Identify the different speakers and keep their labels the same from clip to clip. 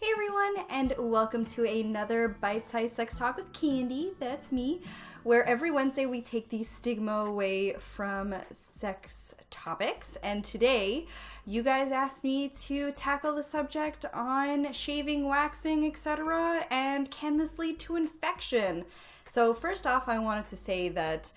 Speaker 1: Hey everyone, and welcome to another bite-sized sex talk with Candy. That's me, where every Wednesday we take the stigma away from sex topics. And today, you guys asked me to tackle the subject on shaving, waxing, etc. And can this lead to infection? So first off, I wanted to say that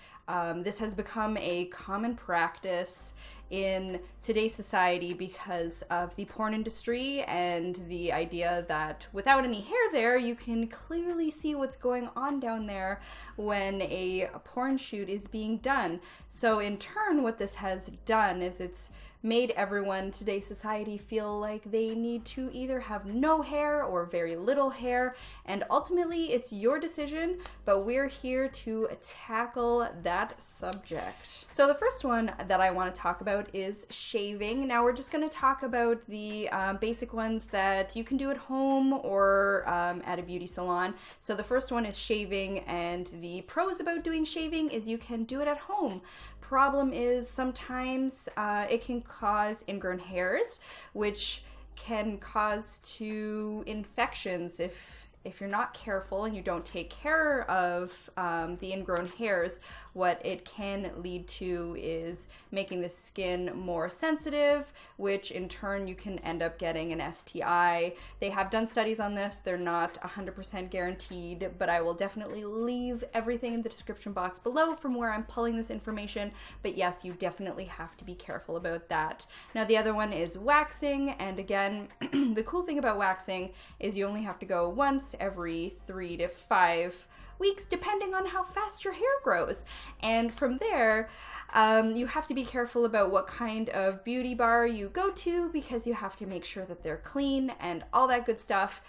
Speaker 1: this has become a common practice in today's society because of the porn industry and the idea that without any hair there, you can clearly see what's going on down there when a porn shoot is being done. So in turn, what this has done is it's made everyone, today's society, feel like they need to either have no hair or very little hair, and ultimately it's your decision, but we're here to tackle that subject. So the first one that I want to talk about is shaving. Now we're just going to talk about the basic ones that you can do at home or at a beauty salon. So the first one is shaving, and the pros about doing shaving is you can do it at home. Problem is sometimes it can cause ingrown hairs, which can cause to infections if you're not careful and you don't take care of the ingrown hairs. What it can lead to is making the skin more sensitive, which in turn you can end up getting an STI. They have done studies on this. They're not 100% guaranteed, but I will definitely leave everything in the description box below from where I'm pulling this information. But yes, you definitely have to be careful about that. Now the other one is waxing, and again, the cool thing about waxing is you only have to go once every 3 to 5 weeks, depending on how fast your hair grows. And from there, you have to be careful about what kind of beauty bar you go to, because you have to make sure that they're clean and all that good stuff.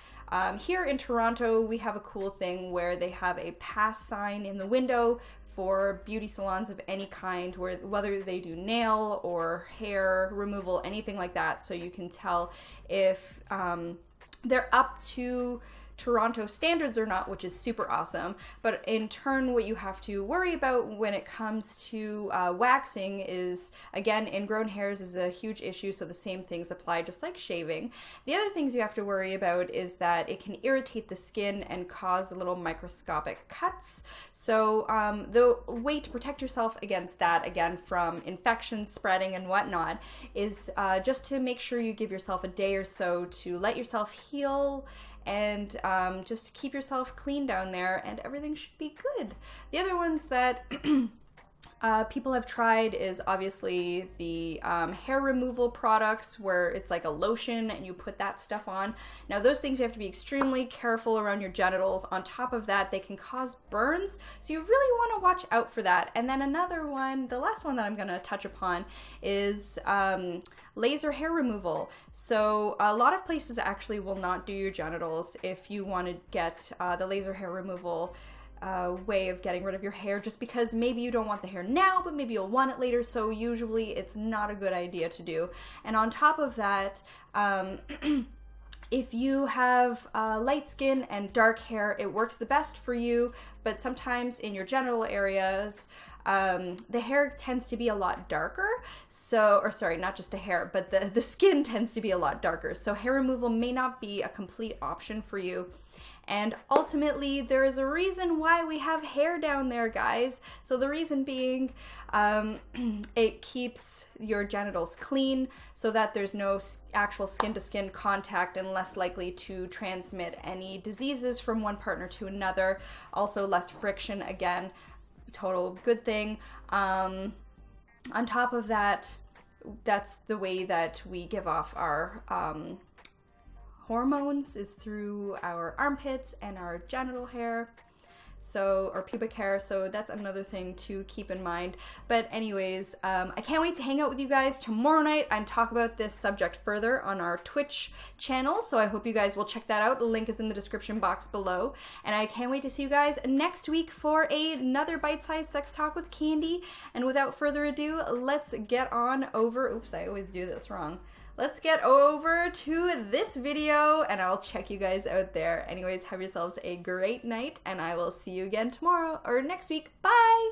Speaker 1: Here in Toronto, we have a cool thing where they have a pass sign in the window for beauty salons of any kind, whether they do nail or hair removal, anything like that, so you can tell if they're up to Toronto standards or not, which is super awesome. But in turn, what you have to worry about when it comes to waxing is, again, ingrown hairs is a huge issue, so the same things apply just like shaving. The other things you have to worry about is that it can irritate the skin and cause little microscopic cuts. So the way to protect yourself against that, again, from infections spreading and whatnot, is just to make sure you give yourself a day or so to let yourself heal and just keep yourself clean down there, and everything should be good. The other ones that people have tried is obviously the hair removal products, where it's like a lotion and you put that stuff on. Now those things you have to be extremely careful around your genitals. On top of that, they can cause burns, so you really want to watch out for that. And then another one, the last one that I'm going to touch upon, is laser hair removal. So a lot of places actually will not do your genitals if you want to get the laser hair removal way of getting rid of your hair, just because maybe you don't want the hair now, but maybe you'll want it later, so usually it's not a good idea to do. And on top of that, if you have light skin and dark hair, it works the best for you, but sometimes in your genital areas, the hair tends to be a lot darker, or sorry, not just the hair, but the skin tends to be a lot darker, so hair removal may not be a complete option for you. And ultimately, there is a reason why we have hair down there, guys. So the reason being, it keeps your genitals clean so that there's no actual skin-to-skin contact and less likely to transmit any diseases from one partner to another. Also, less friction, again, total good thing. On top of that, that's the way that we give off our hormones, is through our armpits and our genital hair, or pubic hair, so that's another thing to keep in mind. But anyways, I can't wait to hang out with you guys tomorrow night and talk about this subject further on our Twitch channel, so I hope you guys will check that out. The link is in the description box below, and I can't wait to see you guys next week for another bite-sized sex talk with Candy. And without further ado, let's get on over, oops, I always do this wrong. Let's get over to this video, and I'll check you guys out there. Anyways, have yourselves a great night, and I will see you again tomorrow or next week. Bye!